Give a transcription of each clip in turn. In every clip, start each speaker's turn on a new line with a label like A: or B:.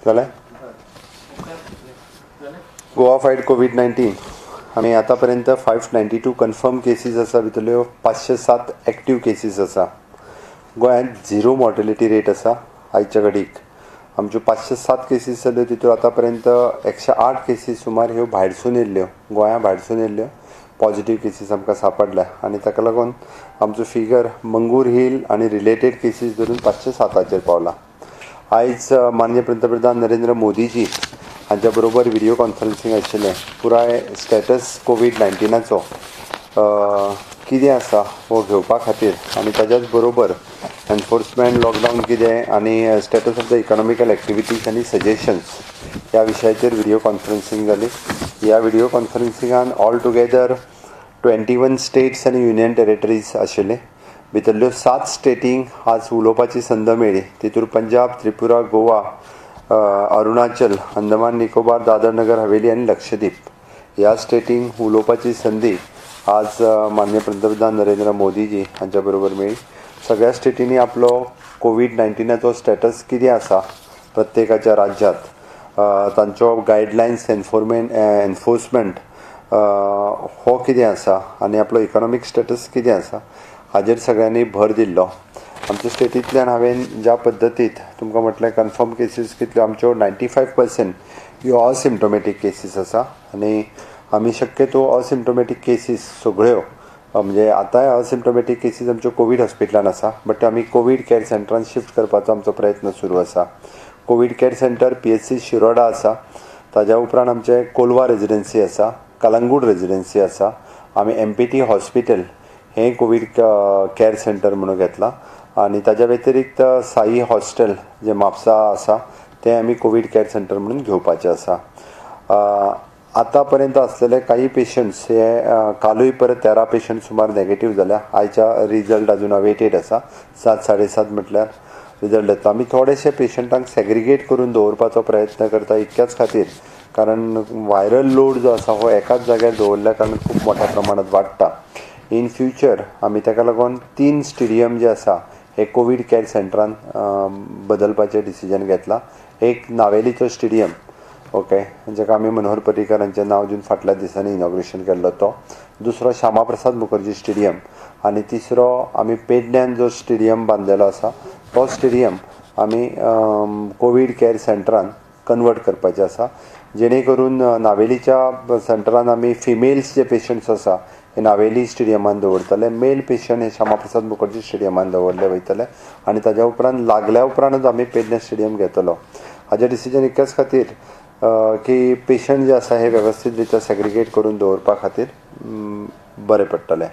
A: जालें गोवा फायट कोविड-19 आमी आतां पर्यंत 592 कन्फर्म केसीस आसा, भितरल्यो 507 एक्टीव केसीस आसा. गोंयांत 0 मॉर्टेलिटी रेट आसा. आयच्या घडीक आमच्यो 507 केसीस जाल्यो, तितूर आतां पर्यंत 108 केसीस सुमार ह्यो भायरसून येयल्ल्यो, गोंया भायरसून येयल्ल्यो पॉझिटीव केसीस आमकां सांपडल्या. आनी ताका लागून आमचो फिगर मंगूर हिल आनी रिलेटेड केसीस धरून 507चेर पावला. आयज माननीय पंतप्रधान नरेंद्र मोदीजी हांच्या बरोबर व्हिडिओ कॉन्फरन्सींग आशिल्लें. पुराय स्टेटस कोविड-19चो कितें आसा हो घेवपा खातीर आनी ताच्याच बरोबर एनफोर्समेंट लॉकडावन कितें आनी status of the economical activities आनी सजेशन्स ह्या विशयाचेर व्हिडिओ कॉन्फरन्सींग जाली. ह्या व्हिडिओ कॉन्फरन्सिंगान ऑल टुगेदर 21 स्टेट्स आनी युनियन टेरिटरीज आशिल्ले. भितरल्यो 7 स्टेटींक आज उलोवपाची संद मेळ्ळी. तितूर पंजाब, त्रिपुरा, गोवा, अरुणाचल, अंदमान निकोबार, दादर नगर हवेली आनी लक्षद्वीप ह्या स्टेटींक उलोवपाची संदी आज माननीय पंतप्रधान नरेंद्र मोदीजी हांच्या बरोबर मेळ्ळी. सगळ्या स्टेटींनी आपलो कोविड-19चो स्टेटस कितें आसा प्रत्येकाच्या राज्यांत, तांचो गायडलायन्स एनफोर्समेंट हो कितें आसा आनी आपलो इकॉनॉमीक स्टेटस कितें आसा हाजेर सगळ्यांनी भर दिल्लो. आमच्या स्टेटींतल्यान हांवें ज्या पद्दतीत तुमकां म्हटलें कन्फर्म केसीस कितल्यो, आमच्यो 95% ह्यो असिम्टोमॅटीक केसीस आसा. आनी आमी शक्यतो असिम्टोमॅटीक केसीस सगळ्यो म्हणजे आतांय असिम्टोमॅटीक केसीस आमच्यो कोवीड हॉस्पिटलान आसा, बट आमी कोवीड केअर सेंटरान शिफ्ट करपाचो आमचो प्रयत्न सुरू आसा. Covid care centre PHC Shiroda आसा. ताज्या उपरांत आमचें कोलवा रेजिडेन्सी आसा, कलंगूट रेजिडेन्सी आसा. आमी MPT हॉस्पिटल हें कोवीड केअर सेंटर म्हणून घेतलां. आनी ताज्या व्यतिरिक्त साई हॉस्टेल जें म्हापसा आसा तें आमी कोवीड केअर सेंटर म्हणून घेवपाचें आसा. आतां पर्यंत आसलेले काही पेशंट्स हे कालूय परत 13 पेशंट सुमार नेगेटीव जाल्या. आयच्या रिजल्ट अजून अवेटेड आसा. 7-7:30 म्हटल्यार रिजल्ट येता. आमी थोडेशे पेशंटांक सेग्रिगेट करून दवरपाचो प्रयत्न करता इतक्याच खातीर कारण व्हायरल लोड जो आसा हो एकाच जाग्यार दवरल्या कारणान खूब मोठ्या प्रमाणांत वाडटा. इन फ्युचर आमी ताका लागून 3 स्टेडियम जे आसा हे कोवीड केअर सेंटरान बदलपाचें डिसिजन घेतलां. एक नावेलीचो स्टेडियम, ओके, जाका आमी मनोहर पर्रीकरांचें नांव दिवन फाटल्या दिसांनी इनॉग्रेशन केल्लो तो. दुसरो श्यामा प्रसाद मुखर्जी स्टेडियम आनी तिसरो आमी पेडण्यान जो स्टेडियम बांदलेलो आसा तो स्टेडियम आमी कोवीड केअर सेंटरान कन्वर्ट करपाचें आसा, जेणे करून नावेलीच्या सेंटरान आमी फिमेल्स जे पेशंट्स आसा हे नावेली स्टेडियमान दवरतले, मेल पेशंट हे श्यामा प्रसाद मुखर्जी स्टेडियमान दवरले वयतले आनी ताज्या उपरांत लागल्या उपरांतूच आमी पेडण्यां स्टेडियम घेतलो. हाजें डिसिजन इतक्याच खातीर की पेशंट जे आसा हे वेवस्थीत रित्या सेग्रिगेट करून दवरपा खातीर बरें पडटलें.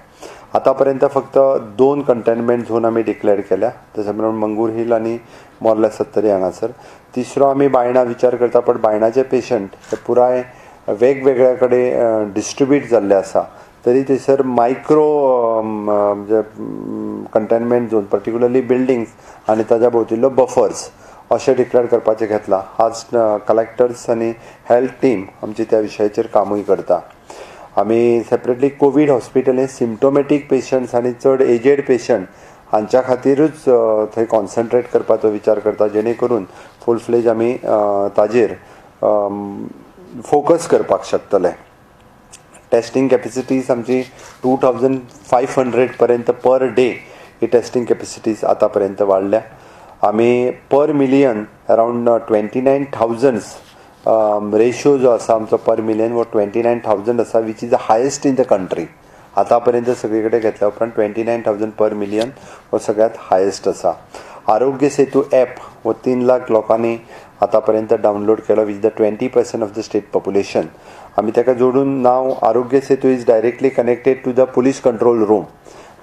A: आतां पर्यंत फक्त 2 कंटेनमेंट झोन आमी डिक्लेअर केल्या, तशें म्हणून मंगूर हिल आनी मोर्ला 70 हांगासर. तिसरो आमी बायणां विचार करता, पण बायणाचे पेशंट हे पुराय वेगवेगळ्या कडेन डिस्ट्रिब्यूट जाल्ले आसा. तरी थंयसर मायक्रो म्हणजे कंटेनमेंट झोन पर्टिक्युलरली बिल्डिंग्स आनी ताज्या भोंवतिल्लो बफर्स अशें डिक्लेअर करपाचें घेतलां. आज कलेक्टर्स आनी हेल्थ टीम आमची त्या विशयाचेर कामूय करता. आमी सेपरेटली कोवीड हॉस्पिटल हे सिम्टोमॅटीक पेशंट्स आनी चड एजेड पेशंट हांच्या खातीरूच थंय कॉन्सन्ट्रेट करपाचो विचार करता, जेणे करून फूल फ्लेज आमी ताजेर फोकस करपाक शकतले. टेस्टिंग कॅपेसिटीज आमची 2500 पर्यंत पर डे ही टेस्टिंग कॅपेसिटीज आतां पर्यंत वाडल्या. आमी पर मिलियन अरावंड 29,000 रेशियो जो आसा आमचो पर मिलियन वो 29,000 आसा, which is the highest in the country. आतां पर्यंत सगळे कडेन घेतल्या उपरांत 29,000 पर मिलियन हो सगळ्यांत हायेस्ट आसा. आरोग्य सेतू ॲप हो 3 लाख लोकांनी आतां पर्यंत डावनलोड केलो, which the 20% of the state population. आमी ताका जोडून नांव Aarogya Setu is directly connected to the police control room.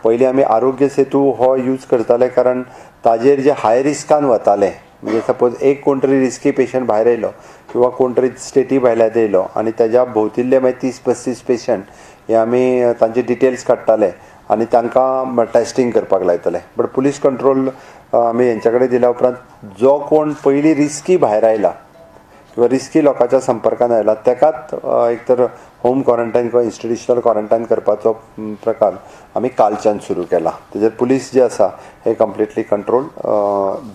A: पयलीं आमी आरोग्य सेतू हो यूज करताले कारण ताजेर जे हाय रिस्कान वताले, म्हणजे सपोज एक कोण तरी रिस्की पेशंट भायर येयलो किंवा कोण तरी स्टेटी भायल्यान येयलो आनी ताज्या भोंवतिल्ले मागीर 30-35 पेशंट हे आमी तांचे डिटेल्स काडटाले आनी तांकां टेस्टिंग करपाक लायताले. बट पुलीस कंट्रोल आमी हेंच्या कडेन दिल्या उपरांत जो कोण पयलीं रिस्की भायर आयला किंवा रिस्की लोकांच्या संपर्कान आयला ताकाच एक तर होम क्वॉरंटायन किंवा इन्स्टिट्युशनल क्वॉरंटायन करपाचो प्रकार आमी कालच्यान सुरू केला. तेजेर पुलीस जे आसा हे कंप्लिटली कंट्रोल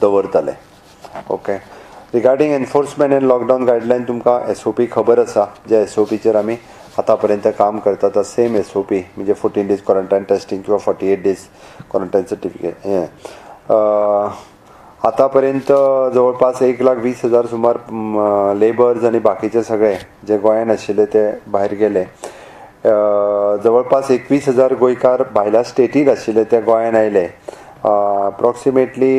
A: दवरतले. Okay, regarding enforcement and lockdown guideline तुमकां SOP खबर आसा. जे SOPचेर आमी आतां पर्यंत काम करतात. सेम SOP म्हणजे 14 days क्वारंटायन टेस्टिंग किंवा 48 days क्वारंटायन सर्टिफिकेट आतां पर्यंत जवळपास 1,20,000 सुमार लेबर्स आणि बाकीचे सगळे जे गोंयान आशिल्ले ते भायर गेले. जवळपास 21,000 गोंयकार भायल्या स्टेटीत आशिल्ले ते गोंयान आयले. अप्रॉक्सिमेटली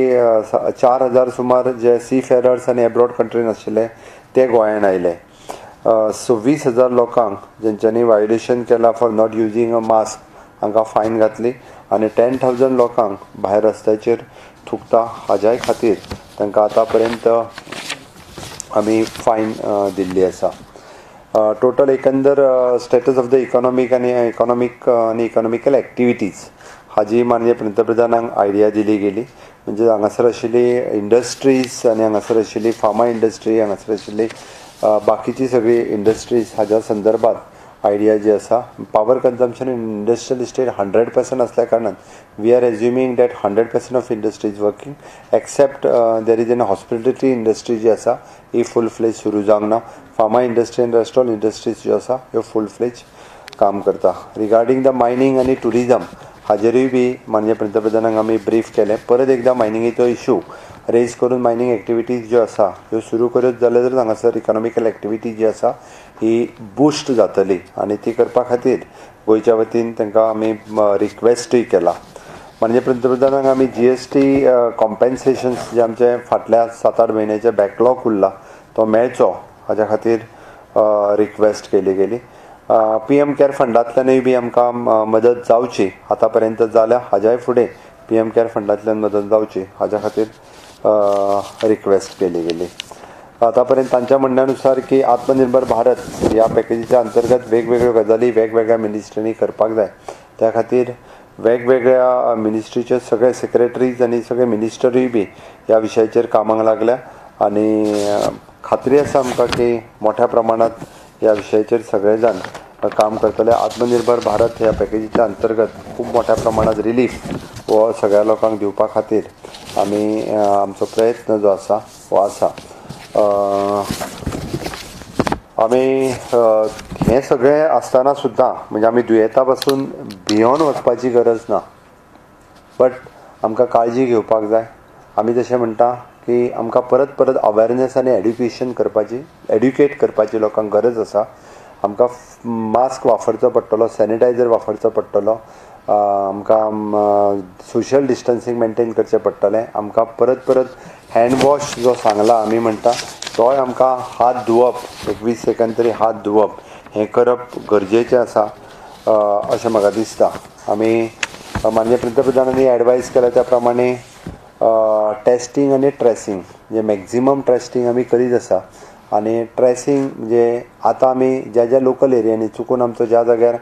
A: 4,000 सुमार जे सीफेरर्स आणि एब्रॉड कंट्रीन आशिल्ले ते गोंयान आयले. 26,000 लोकांक जेंच्यांनी वायोलेशन केला for not using a mask हांकां फायन घातली आणि 10,000 लोकांक भायर रस्त्याचेर थुकता हाज्याय खातीर तांकां आतां पर्यंत आमी फायन दिल्ली आसा. टोटल एकंदर स्टेटस ऑफ द इकॉनॉमिक आणि इकॉनॉमिकल एक्टिविटीज हाजी माननीय पंतप्रधानांक आयडिया दिली गेली. म्हणजे हांगासर आशिल्ली इंडस्ट्रीज आणि हांगासर आशिल्ली फार्मा इंडस्ट्री, हांगासर आशिल्ली बाकीची सगळी इंडस्ट्रीज हाज्या संदर्भात आयडिया जी आसा. Power consumption in industrial estate 100% असल्या कारणान we are assuming that 100% of industries working except there is an hospitality industry जी आसा ही फूल फ्लेज सुरू जावंक ना. फार्मा इंडस्ट्री आनी रेस्टॉरंट इंडस्ट्रीज ज्यो आसा ह्यो फूल फ्लेज काम करता. रिगार्डिंग द मायनींग आनी टुरिजम हाजेरूय बी माननीय पंतप्रधानांक आमी ब्रीफ केलें. परत एकदा मायनिंगेचो इशू रेज करून मायनींग एक्टिविटीज ज्यो आसा ह्यो सुरू करत जाल्यार हांगासर इकॉनॉमिकल एक्टिविटी जी आसा ही बूस्ट जातली आणि ती करपा खातीर गोंयच्या वतीन तांकां आमी रिक्वेस्टूय केला. माननीय पंतप्रधानांक आमी GST कॉम्पेन्सेशन्स जे आमचे फाटल्या 7-8 म्हयन्याचे बॅकलॉग उरला तो मेळचो हाज्या खातीर रिक्वेस्ट केली गेली. PM केअर फंडांतल्यानूय बी आमकां मदत जावची आतां पर्यंत जाल्या हाज्याय फुडें PM केअर फंडांतल्यान मदत जावची हाज्या खातीर रिक्वेस्ट केली गेली. आतां पर्यंत तांच्या म्हणण्यानुसार की आत्मनिर्भर भारत ह्या पॅकेजीच्या अंतर्गत वेगवेगळ्यो गजाली वेगवेगळ्या मिनिस्ट्रीनी करपाक जाय. त्या खातीर वेगवेगळ्या मिनिस्ट्रीचे सगळे सेक्रेटरीज आनी सगळे मिनिस्टरूय बी ह्या विशयाचेर कामाक लागल्या आणि खात्री आसा आमकां की मोठ्या प्रमाणात ह्या विशयाचेर सगळे जाण काम करतले. आत्मनिर्भर भारत ह्या पॅकेजीच्या अंतर्गत खूब मोठ्या प्रमाणात रिलीफ हो सगळ्या लोकांक दिवपा खातीर आमी आमचो प्रयत्न जो आसा हो आसा. आमी हें सगळें आसतना सुद्दां म्हणजे आमी दुयेंता पासून भियोन वचपाची गरज ना, बट आमकां काळजी घेवपाक जाय. आमी जशें म्हणटा की आमकां परत परत अवेरनेस आनी एड्युकेट करपाची लोकांक गरज आसा. आमकां मास्क वापरचो पडटलो, सॅनिटायझर वापरचो पडटलो, आमकां सोशल डिस्टन्सींग मेंटेन करचें पडटलें. आमकां परत परत हँडवॉश जो सांगला आमी म्हणटा तोय आमकां हात धुवप 21 सेकंद तरी हात धुवप हें करप गरजेचें आसा अशें म्हाका दिसता. आमी माननीय पंतप्रधानांनी एडवायज केल्या त्या प्रमाणे टेस्टिंग आनी ट्रेसिंग म्हणजे मॅक्झिमम टेस्टिंग आमी करीत आसा आनी ट्रेसिंग म्हणजे आतां आमी ज्या लोकल एरियांनी चुकून आमचो ज्या जाग्यार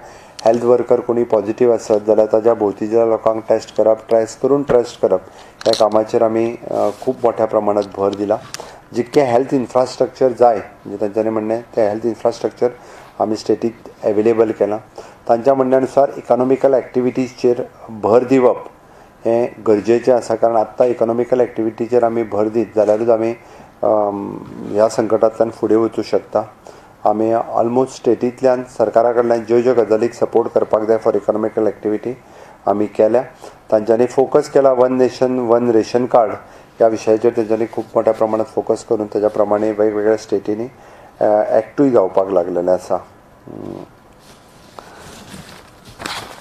A: हेल्थ वर्कर कोणी पॉझिटिव्ह आसत जाल्यार ताच्या भोंवतीच्या लोकांक टेस्ट करप, ट्रेस करून ट्रेस्ट करप ह्या कामाचेर आमी खूब मोठ्या प्रमाणात भर दिला. जितकें हेल्थ इन्फ्रास्ट्रक्चर जाय म्हणजे तांच्यांनी म्हणणें तें हेल्थ इन्फ्रास्ट्रक्चर आमी स्टेटीत एवेलेबल केलां. तांच्या म्हणण्यानुसार इकॉनॉमिकल एक्टिविटीजचेर भर दिवप हें गरजेचें आसा. कारण आत्तां इकॉनॉमिकल एक्टिविटीचेर आमी भर दीत जाल्यारूच आमी ह्या संकटांतल्यान फुडें वचूं शकता. आमी ऑलमोस्ट स्टेटींतल्यान सरकारा कडल्यान ज्यो ज्यो गजालीक सपोर्ट करपाक जाय फॉर इकॉनॉमिकल एक्टिविटी आमी केल्या. तांच्यांनी फोकस केला 1 नेशन 1 रेशन कार्ड ह्या विशयाचेर तेंच्यांनी खूब मोठ्या प्रमाणात फोकस करून तेज्या प्रमाणे वेगवेगळ्या स्टेटींनी एक्टूय जावपाक लागलेले आसा.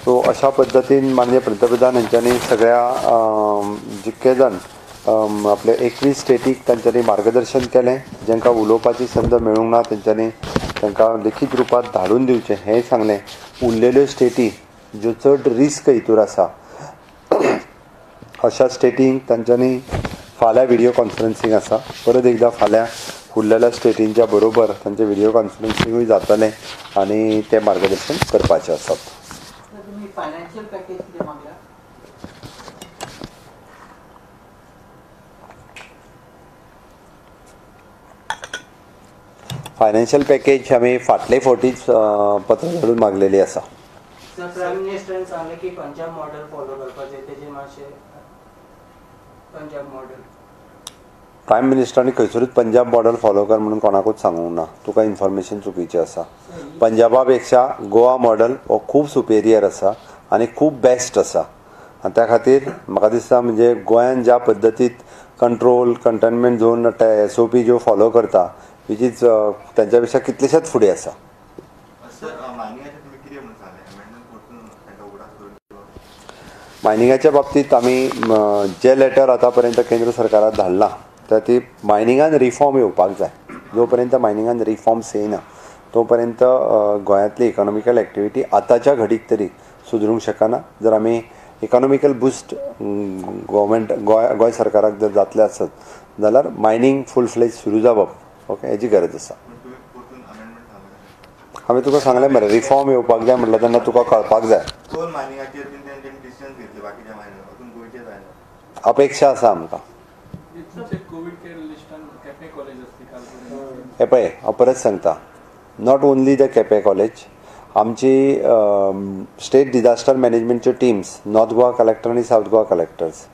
A: सो अशा पद्दतीन माननीय पंतप्रधान हांच्यांनी सगळ्या जितके जाण आपले 21 स्टेटीक तांच्यांनी मार्गदर्शन केलें. जांकां उलोवपाची संद मेळूंक ना तेंच्यांनी तांकां लिखीत रुपांत धाडून दिवचें हेंय सांगलें. उरलेल्यो स्टेटी ज्यो चड रिस्क हितूर आसा अशा स्टेटींक तांच्यांनी फाल्यां व्हिडियो कॉन्फरन्सींग आसा. परत एकदां फाल्यां उरलेल्या स्टेटींच्या बरोबर तांचें व्हिडियो कॉन्फरन्सींगूय जातलें आनी तें मार्गदर्शन करपाचें आसा.
B: फायनान्शियल पॅकेज कितें मागला?
A: फायनान्शियल पॅकेज आमी फाटले फावटीच पत्र धाडून मागलेली आसा.
B: प्रायम मिनिस्टरान सांगलें की पंजाब मॉडेल फॉलो करपाचें, तेजें मातशें पंजाब मॉडेल
A: प्रायम मिनिस्टरांनी खंयसरूच पंजाब मॉडेल फॉलो कर म्हणून कोणाकूच सांगूंक ना. तुका इन्फॉर्मेशन चुकीचें आसा. पंजाबा पेक्षा गोवा मॉडेल हो खूब सुपेरियर आसा आनी खूब बेस्ट आसा. आनी त्या खातीर म्हाका दिसता म्हणजे गोंयान ज्या पद्दतीत कंट्रोल कंटेनमेंट झोन SOP ज्यो फॉलो करता विच इज त्यांच्या पेक्षा कितलेशेच फुडें आसा. मायनिंगाच्या बाबतीत आमी जे लेटर आतां पर्यंत केंद्र सरकाराक धाडला तर ती मायनिंगान रिफॉर्म येवपाक जाय. जो पर्यंत मायनिंगान रिफॉर्म्स येयना तो पर्यंत गोंयांतली इकॉनॉमिकल एक्टिविटी आतांच्या घडीक तरी सुदरूंक शकना. जर आमी इकॉनॉमिकल बुस्ट गव्हर्मेंट गोंय सरकाराक जर जातले आसत जाल्यार मायनिंग फूल फ्लेज सुरू जावप ओके हेची गरज आसा. हांवें तुका सांगलें मरे रिफॉर्म येवपाक जाय म्हटलं तेन्ना तुका कळपाक जाय. अपेक्षा आसा आमकां. हे पळय हांव परत सांगता not only the Quepem college आमची स्टेट डिजास्टर मॅनेजमेंटच्यो टिम्स नॉर्थ गोवा कलेक्टर आनी सावथ गोवा कलेक्टर्स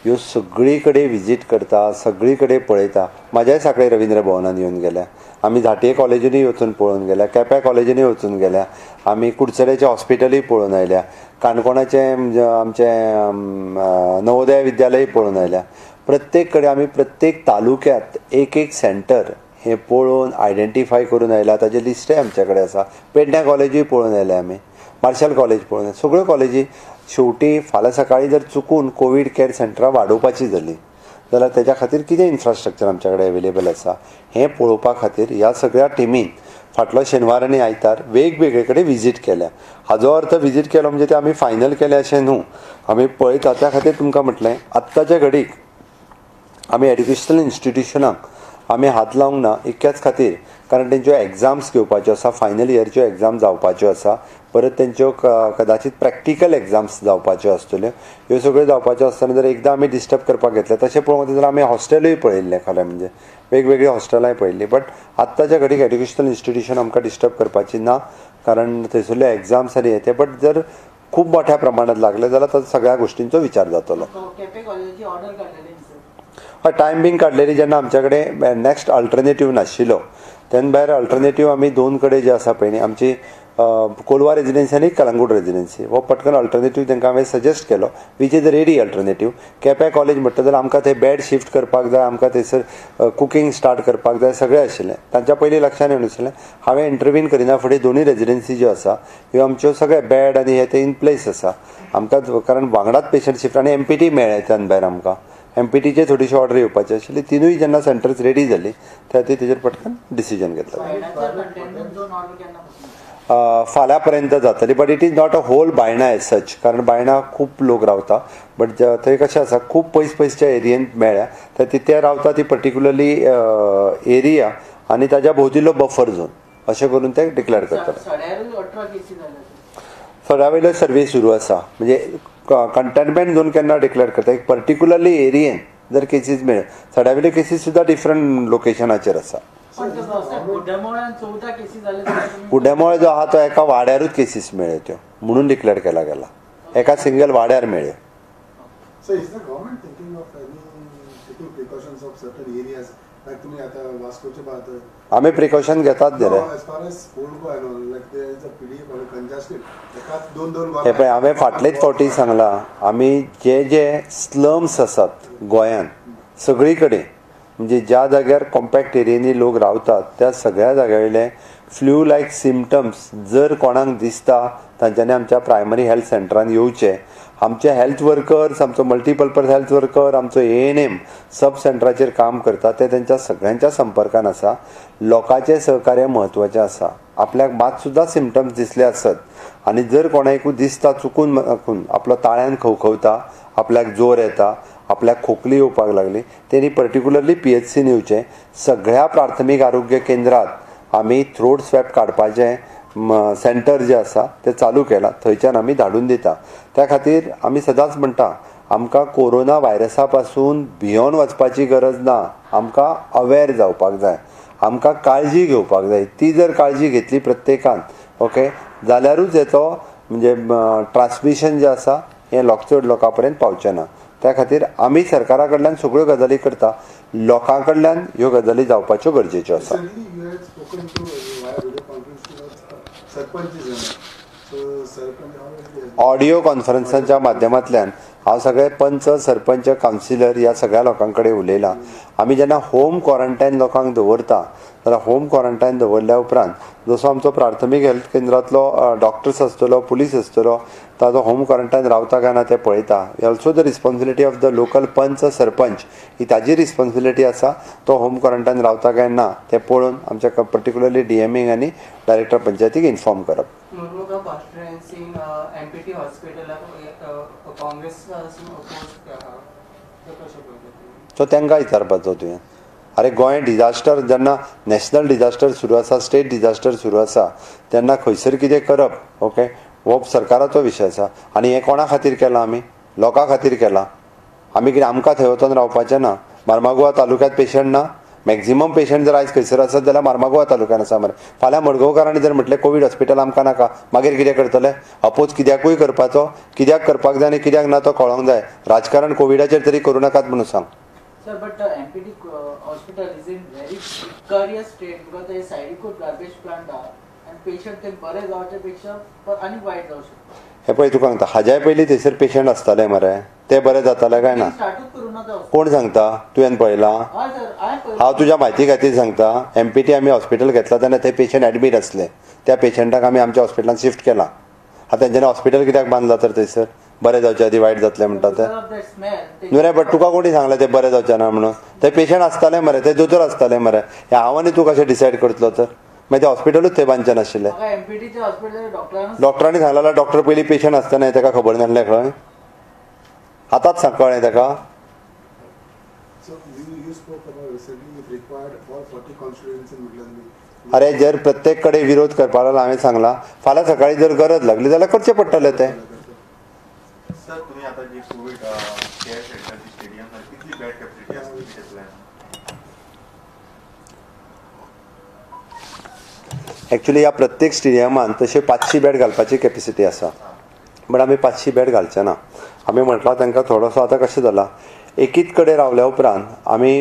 A: ह्यो सगळी कडेन विजीट करता सगळी कडेन पळयता. म्हाज्याय साकडे रविंद्र भवनान येवन गेल्या. आमी झांटये कॉलेजीनूय वचून पळोवन गेल्या. केपें कॉलेजीनूय वचून गेल्या. आमी कुडचड्याचें हॉस्पिटलूय पळोवन आयल्या. काणकोणाचें आमचें नवोदय विद्यालय पळोवन आयल्या. प्रत्येक कडेन आमी प्रत्येक तालुक्यांत एक एक सेंटर हे पळोवन आयडेंटिफाय करून आयला. ताजे लिस्टय आमचे कडेन आसा. पेडण्या कॉलेजूय पळोवन आयले आमी. मार्शल कॉलेज पळोवन सगळ्यो कॉलेजी शेवटी फाल्यां सकाळी जर चुकून कोवीड केअर सेंटरां वाडोवपाची जाली जाल्यार तेच्या खातीर कितें इन्फ्रास्ट्रक्चर आमचे कडेन अवेलेबल आसा हें पळोवपा खातीर ह्या सगळ्या टिमीन फाटलो शेनवार आनी आयतार वेगवेगळे कडेन विजीट केल्या. हाजो अर्थ विजीट केलो म्हणजे ते आमी फायनल केले अशें न्हू. आमी पळयता त्या खातीर तुमकां म्हटलें आत्ताच्या घडीक आमी एड्युकेशनल इन्स्टिट्युशनाक आमी हात लावंक ना इतक्याच खातीर कारण तेंच्यो एग्जाम्स घेवपाच्यो आसा. फायनल इयरच्यो एग्जाम जावपाच्यो आसा. परत तेंच्यो कदाचित प्रॅक्टिकल एग्जाम्स जावपाच्यो आसतल्यो. ह्यो सगळ्यो जावपाच्यो आसतना जर एकदां आमी डिस्टर्ब करपाक घेतले तशें पळोवंक वता जाल्यार आमी हॉस्टेलूय पळयल्लें खरें म्हणजे वेगवेगळी हॉस्टेलांय पळयल्लीं. बट आत्ताच्या घडीक एड्युकेशनल इन्स्टिट्युशन आमकां डिस्टर्ब करपाची ना कारण थंयसरले एग्जाम्स आनी येते. बट जर खूब मोठ्या प्रमाणात लागले जाल्यार ताचो सगळ्या गोश्टींचो विचार जातलो. हय टायम बीन काडलेली जेन्ना आमचे कडेन नॅक्स्ट अल्टरनेटीव नाशिल्लो तेन्ना भायर अल्टरनेटीव आमी दोन कडेन जे आसा पळय न्ही आमची कोलवा रेजिडेन्सी आनी कलंगूट रेजिडेन्सी हो पटकन अल्टरनेटीव तांकां हांवें सजेस्ट केलो which is ready alternative. Quepem college म्हणटा जाल्यार आमकां थंय बेड शिफ्ट करपाक जाय आमकां थंयसर कुकींग स्टार्ट करपाक जाय सगळें आशिल्लें. तांच्या पयलीं लक्षांत येवन आशिल्लें हांवें इंटरव्हीन करिना फुडें दोनूय रेजिडेन्सी ज्यो आसा ह्यो आमच्यो सगळे बेड आनी हे ते इन प्लेस आसा. आमकां कारण वांगडाच पेशंट शिफ्ट आनी MPT मेळ्ळे त्यान भायर आमकां MPTचे थोडीशी ऑर्डर येवपाची आशिल्ली. तिनूय जेन्ना सेंटर्स रेडी जाली त्या खातीर तेजेर पटकन डिसिजन घेतलें. फाल्यां पर्यंत जातली. But it is not a whole Baina as such कारण बायणा खूब लोक रावता. बट थंय कशें आसा खूब पयसच्या एरियेंत मेळ्ळ्या तर ते रावता ती पर्टिक्युलरली एरिया आनी ताच्या भोंवतीलो बफर झोन अशें करून ते डिक्लेअर करतात. सड्या वयल्यो सर्वे सुरू आसा म्हणजे कंटेनमेंट झोन केन्ना डिक्लेअर करता एक पर्टिक्युलरली एरियेन जर केसीस मेळ्ळे. सड्या वयल्यो केसीस सुद्दां डिफरंट लोकेशनाचेर आसा. कुड्यामोळ जो आहा तो एका वाड्यारूच केसीस मेळ्ळ्यो त्यो म्हणून डिक्लेअर केला गेला. एका सिंगल वाड्यार मेळ्ळ्यो. आमी प्रिकॉशन घेतात रे. हे पळय हांवें फाटलेच फावटी सांगलां आमी जे स्लम्स आसात गोंयान सगळी कडेन म्हणजे ज्या जाग्यार कॉम्पॅक्ट एरियेनी लोक रावतात त्या सगळ्या जाग्या वयले फ्लू लायक सिमटम्स जर कोणाक दिसता तांच्यांनी आमच्या प्रायमरी हेल्थ सेंटरान येवचें. आमचे हेल्थ वर्कर्स आमचो मल्टीपर्पज हेल्थ वर्कर आमचो ANM सब सेंटराचेर काम करता ते तेंच्या सगळ्यांच्या संपर्कान आसा. लोकांचें सहकार्य म्हत्वाचें आसा. आपल्याक मात सुद्दां सिमटम्स दिसले आसत आनी जर कोणाकूय दिसता चुकून आपलो ताळ्यान खवखवता आपल्याक जोर येता आपल्याक खोकली येवपाक लागली तेणी पर्टिक्युलरली PHCन येवचें. सगळ्या प्राथमीक आरोग्य केंद्रात आमी थ्रोट स्वॅब काडपाचें सेंटर जे आसा ते चालू केला. थंयच्यान आमी धाडून दिता. त्या खातीर आमी सदांच म्हणटा आमकां कोरोना व्हायरसा पासून भियोन वचपाची गरज ना. आमकां अवेर जावपाक जाय. आमकां काळजी घेवपाक जाय. ती जर काळजी घेतली प्रत्येकान ओके जाल्यारूच हेचो म्हणजे ट्रान्समिशन जें आसा हें चड लोकां पर्यंत पावचें ना. त्या खातीर आमी सरकारा कडल्यान सगळ्यो गजाली करता. लोकां कडल्यान ह्यो गजाली जावपाच्यो गरजेच्यो आसा.
C: Recently, you had spoken to via video conference to sarpanch जन. So, sarpanch how is it?
A: Audio कॉन्फरन्साच्या माध्यमांतल्यान हांव सगळे पंच सरपंच कावन्सिलर ह्या सगळ्या लोकां कडेन उलयलां. आमी जेन्ना होम क्वॉरंटायन लोकांक दवरता जाल्यार होम क्वॉरंटायन दवरल्या उपरांत जसो आमचो प्राथमीक हेल्थ केंद्रांतलो डॉक्टर्स आसतलो पुलीस आसतलो ताजो होम क्वॉरंटायन रावता काय ना ते पळयता. Also the responsibility of the local पंच सरपंच ही ताजी रिस्पॉन्सिबिलिटी आसा तो होम क्वॉरंटायन रावता काय ना ते पळोवन आमच्या पर्टिक्युलरली डीएमएक आनी डायरेक्टर पंचायतीक इन्फॉर्म करप.
B: मुर्मुगांव कॉन्स्टिट्युएन्सीन एमपीटी हॉस्पिटलाक काँग्रेस
A: सो तांकां विचारपाचो तुवें. अरे गोंय डिजास्टर जेन्ना नॅशनल डिजास्टर सुरू आसा स्टेट डिजास्टर सुरू आसा तेन्ना खंयसर कितें करप ओके हो सरकाराचो विशय आसा. आनी हें कोणा खातीर केलां आमी लोकां खातीर केलां. आमी कितें आमकां थंय वचोन रावपाचें ना. मार्मागुआ तालुक्यांत पेशंट ना. मॅक्झिमम पेशंट जर आयज खंयसर आसत जाल्यार मार्मागुआ तालुक्यांत आसा मरे. फाल्यां मडगांवकारांनी जर म्हटलें कोवीड हॉस्पिटल आमकां नाका मागीर कितें करतले. अपोज कित्याकूय करपाचो कित्याक करपाक जाय आनी कित्याक ना तो कळोंक जाय. राजकारण कोविडाचेर तरी करूं नाकात म्हणून सांग.
B: Sir, but MPT hospital is in very precarious state because there is side garbage plant and patient ते बरे जावचे पेक्षा आणि वाईट जाऊ शकतो.
A: हे पळय तुका सांगता हाज्याय पयलीं थंयसर पेशंट आसताले मरे ते बरे जाताले काय ना कोण सांगता तुवें पळयलां. हांव तुज्या म्हायती खातीर सांगता एमपीटी आमी हॉस्पिटल घेतला तेन्ना थंय पेशंट एडमीट आसले. त्या पेशंटाक आमी आमच्या हॉस्पिटलांत शिफ्ट केला. आतां तेंच्यांनी हॉस्पिटल कित्याक बांदला तर थंयसर बरें जावचे आदी वायट जातलें म्हणटा ते न्हू रे. बट तुका कोणी सांगलें ते बरें जावचें ना म्हणून. थंय पेशंट आसताले मरे ते दोतोर आसताले मरे. हे हांव आनी तूं कशें डिसायड करतलो तर मागीर ते हॉस्पिटलूच थंय बांदचें नाशिल्लें. डॉक्टरांनी सांगलें डॉक्टर पयलीं पेशंट आसतना ताका खबर नासलें खंय आतांच सांग कळ्ळें ताका. अरे जर प्रत्येक कडेन विरोध करपाक लागला हांवें सांगलां फाल्यां सकाळीं जर गरज लागली जाल्यार करचें पडटलें तें.
D: सर तुम्ही आता जी कोविड केअर सेंटरची स्टेडियम कितली बेड कॅपॅसिटी असते
A: एक्चुली ह्या प्रत्येक स्टेडियमान तशे 500 बेड घालपाची कॅपॅसिटी आसा. बट आमी 500 बेड घालचे ना. आमी म्हटलां तांकां थोडोसो आतां कशें जाला एकीच कडेन रावल्या उपरांत आमी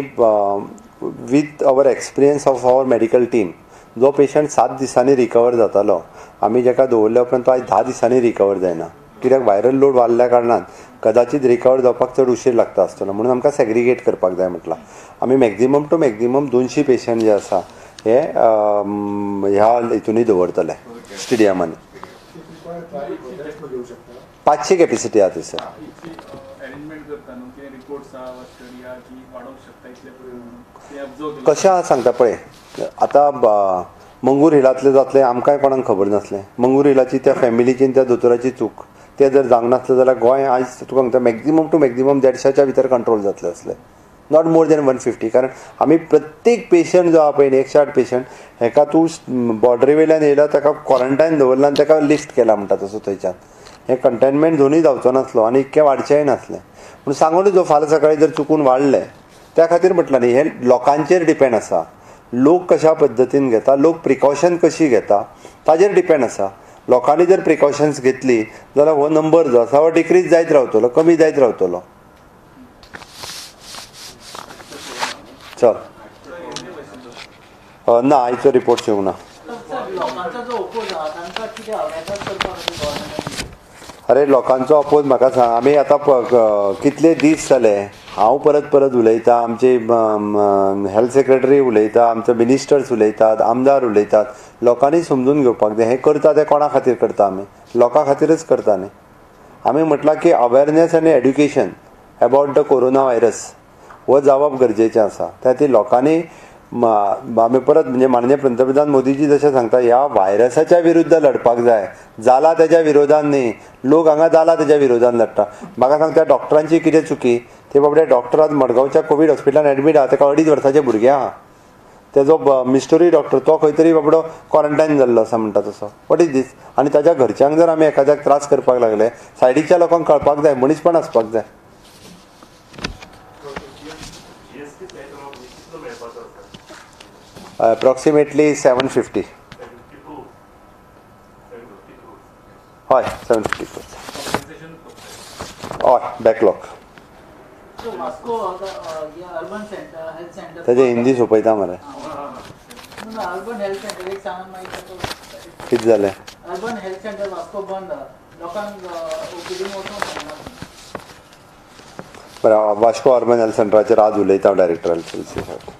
A: with our experience of our medical team जो पेशंट 7 दिसांनी रिकवर जातालो आमी जेका दवरल्या उपरांत तो आयज 10 दिसांनी रिकवर जायना. कित्याक व्हायरल लोड वाडल्या कारणान कदाचित रिकवर जावपाक चड उशीर लागता आसतलो म्हणून आमकां सेग्रिगेट करपाक जाय म्हटलां. आमी मॅक्झिमम टू मॅक्झिमम 200 पेशंट जे आसा हे ह्या हितूनी दवरतले स्टेडियमांनी. 500 कॅपॅसिटी आहा थंयसर. कशें आहा सांगता पळय आतां मंगूर हिलांतलें जातलें आमकांय कोणाक खबर नासलें. मंगूर हिलाची त्या फॅमिलीची त्या दोतोराची चूक तें जर जावंक नासलें जाल्यार गोंय आयज तुका सांगता मॅक्झिमम टू मॅक्झिमम 150च्या भितर कंट्रोल जातलें आसलें. नॉट मोर दॅन 150 कारण आमी प्रत्येक पेशंट जो आहा पळय 108 पेशंट हेका तूं बॉर्डरी वयल्यान येयला ताका क्वॉरंटायन दवरला आनी ताका लिफ्ट केला म्हणटा तसो थंयच्यान. हें कंटेनमेंट झोनूय जावचो नासलो आनी इतकें वाडचेंय नासलें पूण सांगून जो फाल्यां सकाळीं जर चुकून वाडलें त्या खातीर म्हटलां न्ही हें लोकांचेर डिपेंड आसा. लोक कशा पद्दतीन घेता लोक प्रिकॉशन कशी घेता ताजेर डिपेंड आसा. लोकांनी जर प्रिकॉशन्स घेतली जाल्यार हो नंबर जो आसा हो डिक्रीज जायत रावतलो कमी जायत रावतलो. चल ना आयचो रिपोर्ट येवंक ना. अरे लोकांचो अपोज म्हाका सांग. आमी आतां कितले दीस जाले हांव परत परत उलयतां आमचे हेल्थ सेक्रेटरी उलयता आमचे मिनिस्टर्स उलयतात आमदार उलयतात. लोकांनी समजून घेवपाक जाय हें करता तें कोणा खातीर करता आमी लोकां खातीरच करता न्ही. आमी म्हटलां की अवेरनेस आनी education about the corona virus हो जावप गरजेचें आसा. त्या खातीर लोकांनी आमी परत म्हणजे माननीय पंतप्रधान मोदीजी जशें सांगता ह्या व्हायरसाच्या विरुद्ध लडपाक जाय. जाला तेज्या विरोधान न्ही लोक हांगा जाला तेज्या विरोधान लडटा. म्हाका सांग त्या डॉक्टरांची कितें चुकी ते बाबडे डॉक्टर आज मडगांवच्या कोवीड हॉस्पिटलान एडमीट आहा ताका 2.5 वर्साचे भुरगें आहा. तेजो मिस्टरी डॉक्टर तो खंय तरी बाबडो क्वॉरंटायन जाल्लो आसा म्हणटा तसो. वॉट इज दीस. आनी ताज्या घरच्यांक जर आमी एखाद्याक त्रास करपाक लागले सायडीच्या लोकांक कळपाक जाय मनीसपण आसपाक जाय. अप्रॉक्सिमेटली 750 हय 750 हय backlog.
B: So Vasco urban center, health center.
A: त्याचे हिंदी सोपयता मरे.
B: No, urban health center एक सांगा माहिती
A: किती झाले?
B: अर्बन हेल्थ सेंटर वास्को बंद लोकांक ओपीडी वचूंक सांगना.
A: बरं, वास्को अर्बन हेल्थ सेंटराचेर आज उलयता हांव डायरेक्टर हेल्थ.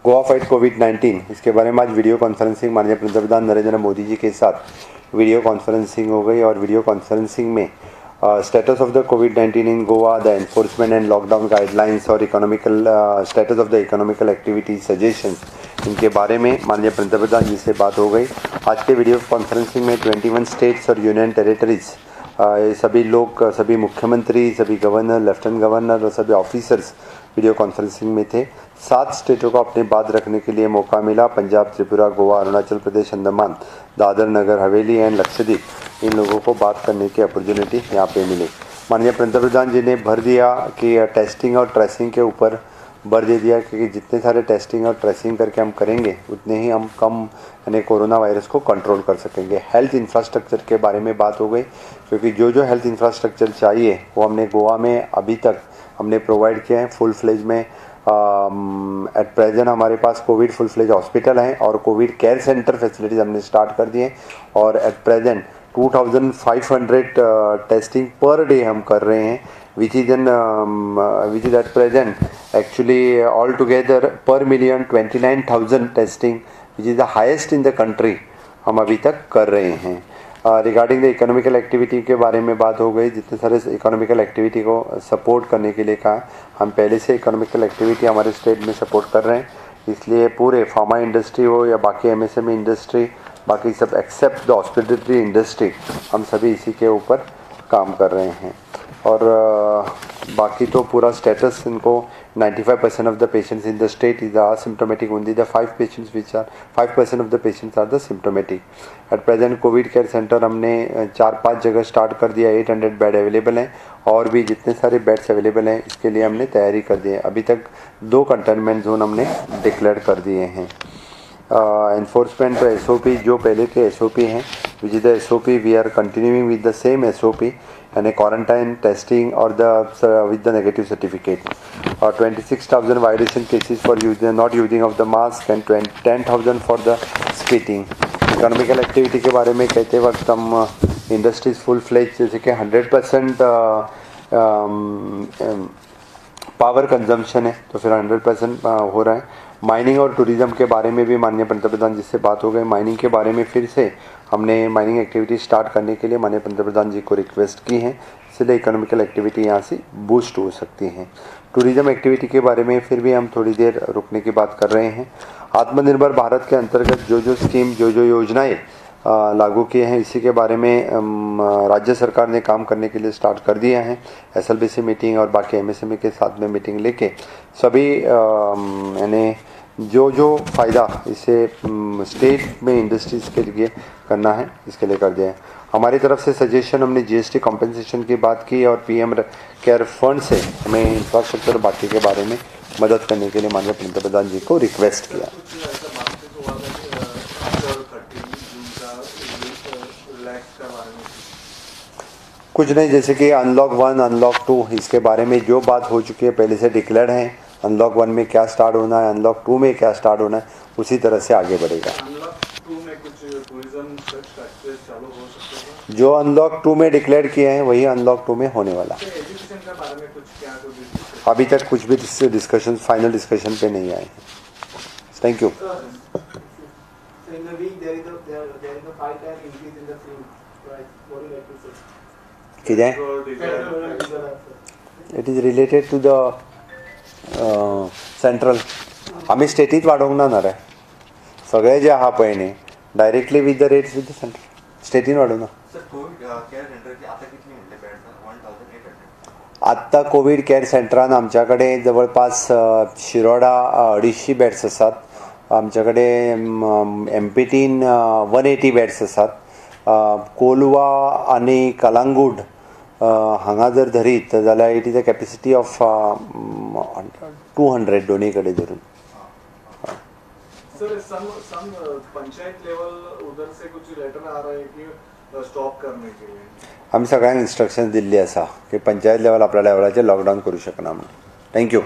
A: गोवा फाइट कोविड-19, इसके बारे में आज वीडियो कॉन्फ्रेंसिंग माननीय पंतप्रधान नरेंद्र मोदी जी के साथ वीडियो कॉन्फ्रेंसिंग हो गई और वीडियो कॉन्फ्रेंसिंग में स्टेटस ऑफ द कोविड-19 in Goa, the enforcement and lockdown guidelines और economical status of the economical activities suggestions, इनके बारे में माननीय पंतप्रधान जी से बात हो गई. आज के वीडियो कॉन्फ्रेंसिंग में 21 स्टेट्स और यूनियन टेरिटरीज, सभी लोग, सभी मुख्यमंत्री, सभी गवर्नर, लेफ्टिनेंट गवर्नर और सभी ऑफिसर्स वीडियो कॉन्फ्रेंसिंग में थे. 7 स्टेटों को अपनी बात रखने के लिए मौका मिला. पंजाब, त्रिपुरा, गोवा, अरुणाचल प्रदेश, अंडमान, दादर नगर हवेली एंड लक्षद्वीप, इन लोगों को बात करने की अपॉर्चुनिटी यहाँ पे मिली. माननीय पंतप्रधान जी ने भर दिया कि टेस्टिंग और ट्रेसिंग के ऊपर भर दे दिया, क्योंकि जितने सारे टेस्टिंग और ट्रेसिंग करके हम करेंगे उतने ही हम कम यानी कोरोना वायरस को कंट्रोल कर सकेंगे. हेल्थ इंफ्रास्ट्रक्चर के बारे में बात हो गई, क्योंकि जो हेल्थ इंफ्रास्ट्रक्चर चाहिए वो हमने गोवा में अभी तक हमने प्रोवाइड किया है फुल फ्लेज में. एट प्रेजेंट हमारे पास कोविड फुल फ्लेज हॉस्पिटल हैं और कोविड केयर सेंटर फैसिलिटीज़ हमने स्टार्ट कर दिए और at present 2500 testing per day हम कर रहे हैं, which is at present actually all together per million 29,000 testing, which is the highest in the country, हम अभी तक कर रहे हैं. रिगार्डिंग द इकोनॉमिकल एक्टिविटी के बारे में बात हो गई. जितने सारे इकोनॉमिकल एक्टिविटी को सपोर्ट करने के लिए कहा, हम पहले से इकोनॉमिकल एक्टिविटी हमारे स्टेट में सपोर्ट कर रहे हैं, इसलिए पूरे फार्मा इंडस्ट्री हो या बाकी एमएसएमई इंडस्ट्री, बाकी सब एक्सेप्ट द हॉस्पिटलिटी इंडस्ट्री, हम सभी इसी के ऊपर काम कर रहे हैं. और बाकी तो पूरा स्टेटस इनको 95% of the patients in the state is asymptomatic, only the 5% of the patients are the symptomatic. At present covid care centre हमने 4-5 जगह स्टार्ट कर दिया. 800 बेड अवेलेबल हैं और भी जितने सारे बेड्स अवेलेबल हैं इसके लिए हमने तैयारी कर दी है. अभी तक 2 कंटेनमेंट जोन हमने डिक्लेयर कर दिए हैं. एनफोर्समेंट SOP जो पहले के SOP हैं, which is the SOP we are continuing with the same SOP and a quarantine testing or with the negative certificate. 26,000 violation cases for not using of the mask and 10,000 for the spitting. Economical activity के बारे में कहते वक्त हम industries फुल फ्लेज, जैसे कि 100% power consumption है तो फिर 100% हो रहा है. माइनिंग और टूरिज्म के बारे में भी माननीय पंतप्रधान जी से बात हो गई. माइनिंग के बारे में फिर से हमने माइनिंग एक्टिविटी स्टार्ट करने के लिए माननीय पंतप्रधान जी को रिक्वेस्ट की है, इसलिए इकोनॉमिकल एक्टिविटी यहाँ से बूस्ट हो सकती हैं. टूरिज्म एक्टिविटी के बारे में फिर भी हम थोड़ी देर रुकने की बात कर रहे हैं. आत्मनिर्भर भारत के अंतर्गत जो स्कीम, जो योजनाएं लागू किए हैं, इसी के बारे में राज्य सरकार ने काम करने के लिए स्टार्ट कर दिया है. SLBC मीटिंग और बाकी MSME के साथ में मीटिंग लेके सभी यानी जो फ़ायदा इसे स्टेट में इंडस्ट्रीज़ के लिए करना है इसके लिए कर दिया है. हमारी तरफ से सजेशन, हमने GST कॉम्पेंसेशन की बात की और PM केयर फंड से हमें इंफ्रास्ट्रक्चर बाकी के बारे में मदद करने के लिए माननीय पंतप्रधान जी को रिक्वेस्ट किया. कुछ नहीं, जैसे कि अनलॉक 1, अनलॉक 2, इसके बारे में जो बात हो चुकी है पहले से डिक्लेयर्ड है. अनलॉक 1 में क्या स्टार्ट होना है, अनलॉक 2 में क्या स्टार्ट होना है, उसी तरह से आगे बढ़ेगा. जो अनलॉक 2 में डिक्लेयर किया है वही अनलॉक 2 में होने वाला. अभी तक कुछ भी डिस्कशन, फाइनल डिस्कशन पे नहीं आए हैं. Thank you. It is related to the central. आम्ही स्टेटीत वाडोवंक ना रे, सगळे जे आहा पळय न्ही directly with the rates with the central. स्टेटीन वाडोवंक ना. आत्ता कोविड केअर सेंटरान आमच्याकडे जवळपास शिरोडा 250 बेड्स आसात. आमच्याकडे MPTन 180 बेड्स आसात. कोलवा आणि कलांगूट हांगा जर धरीत जाल्यार it is a capacity of 200 दोनी कडेन धरून.
E: सर सम पंचायत लेवल उधर से कुछ लेटर आ रहा है कि स्टॉप करने के लिए
A: आमी सगळ्यांक इन्स्ट्रक्शन दिल्ली आसा की पंचायत लेवल आपल्या लेवलाचेर लॉकडावन करूं शकना म्हणून. थँक्यू.